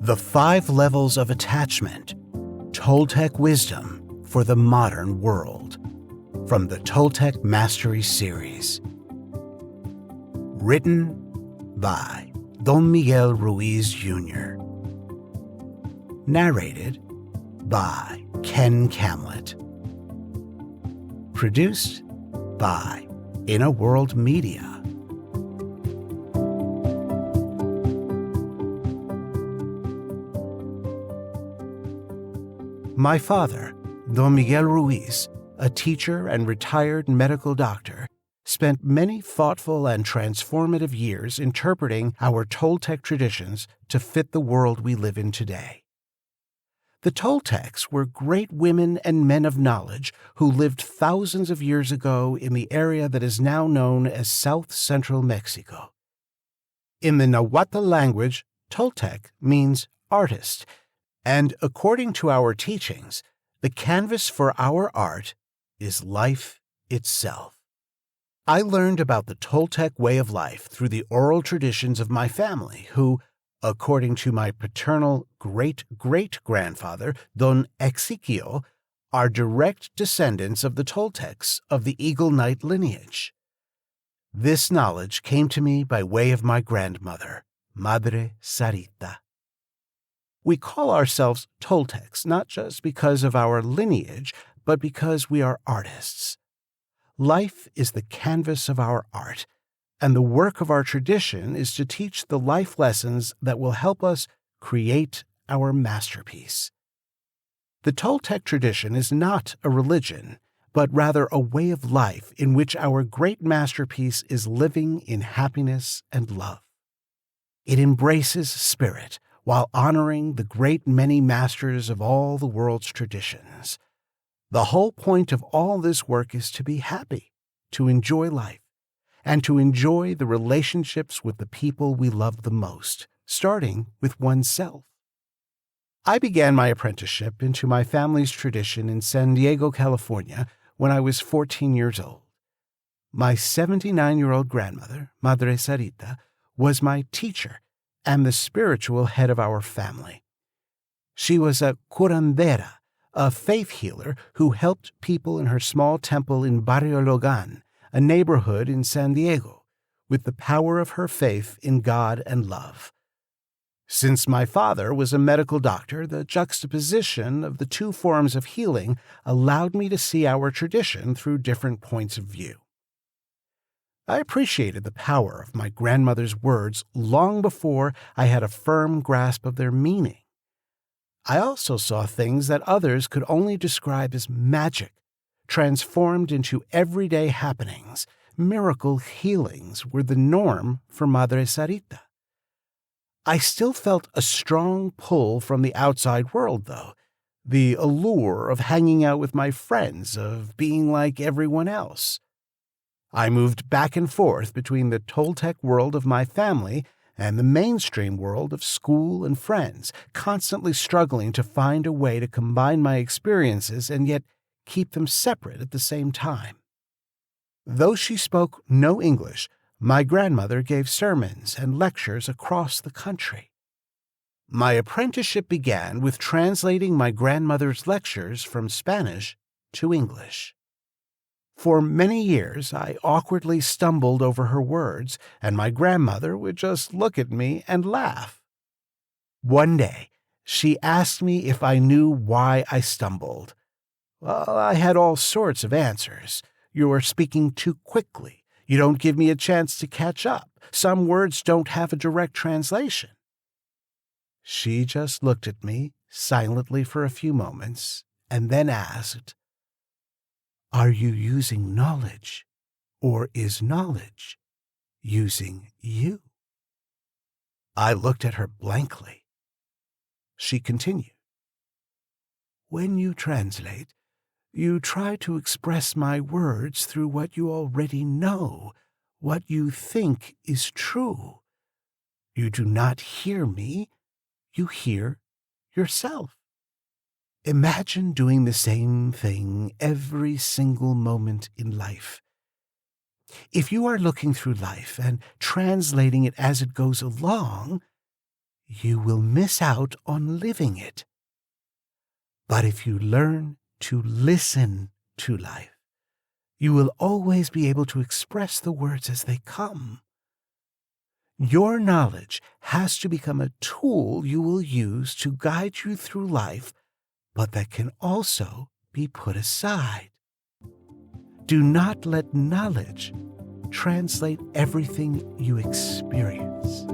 The 5 Levels of Attachment, Toltec Wisdom for the Modern World, from the Toltec Mastery Series. Written by Don Miguel Ruiz Jr. Narrated by Kamlet. Produced by In a World Media. My father, Don Miguel Ruiz, a teacher and retired medical doctor, spent many thoughtful and transformative years interpreting our Toltec traditions to fit the world we live in today. The Toltecs were great women and men of knowledge who lived thousands of years ago in the area that is now known as South Central Mexico. In the Nahuatl language, Toltec means artist, and according to our teachings, the canvas for our art is life itself. I learned about the Toltec way of life through the oral traditions of my family, who, according to my paternal great-great-grandfather, Don Ezequiel, are direct descendants of the Toltecs of the Eagle Knight lineage. This knowledge came to me by way of my grandmother, Madre Sarita. We call ourselves Toltecs not just because of our lineage, but because we are artists. Life is the canvas of our art, and the work of our tradition is to teach the life lessons that will help us create our masterpiece. The Toltec tradition is not a religion, but rather a way of life in which our great masterpiece is living in happiness and love. It embraces spirit, while honoring the great many masters of all the world's traditions. The whole point of all this work is to be happy, to enjoy life, and to enjoy the relationships with the people we love the most, starting with oneself. I began my apprenticeship into my family's tradition in San Diego, California, when I was 14 years old. My 79-year-old grandmother, Madre Sarita, was my teacher and the spiritual head of our family. She was a curandera, a faith healer who helped people in her small temple in Barrio Logan, a neighborhood in San Diego, with the power of her faith in God and love. Since my father was a medical doctor, the juxtaposition of the two forms of healing allowed me to see our tradition through different points of view. I appreciated the power of my grandmother's words long before I had a firm grasp of their meaning. I also saw things that others could only describe as magic, transformed into everyday happenings. Miracle healings were the norm for Madre Sarita. I still felt a strong pull from the outside world, though, the allure of hanging out with my friends, of being like everyone else. I moved back and forth between the Toltec world of my family and the mainstream world of school and friends, constantly struggling to find a way to combine my experiences and yet keep them separate at the same time. Though she spoke no English, my grandmother gave sermons and lectures across the country. My apprenticeship began with translating my grandmother's lectures from Spanish to English. For many years, I awkwardly stumbled over her words, and my grandmother would just look at me and laugh. One day, she asked me if I knew why I stumbled. Well, I had all sorts of answers. You are speaking too quickly. You don't give me a chance to catch up. Some words don't have a direct translation. She just looked at me silently for a few moments, and then asked, "Are you using knowledge, or is knowledge using you?" I looked at her blankly. She continued, "When you translate, you try to express my words through what you already know, what you think is true. You do not hear me, you hear yourself. Imagine doing the same thing every single moment in life. If you are looking through life and translating it as it goes along, you will miss out on living it. But if you learn to listen to life, you will always be able to express the words as they come. Your knowledge has to become a tool you will use to guide you through life, but that can also be put aside. Do not let knowledge translate everything you experience.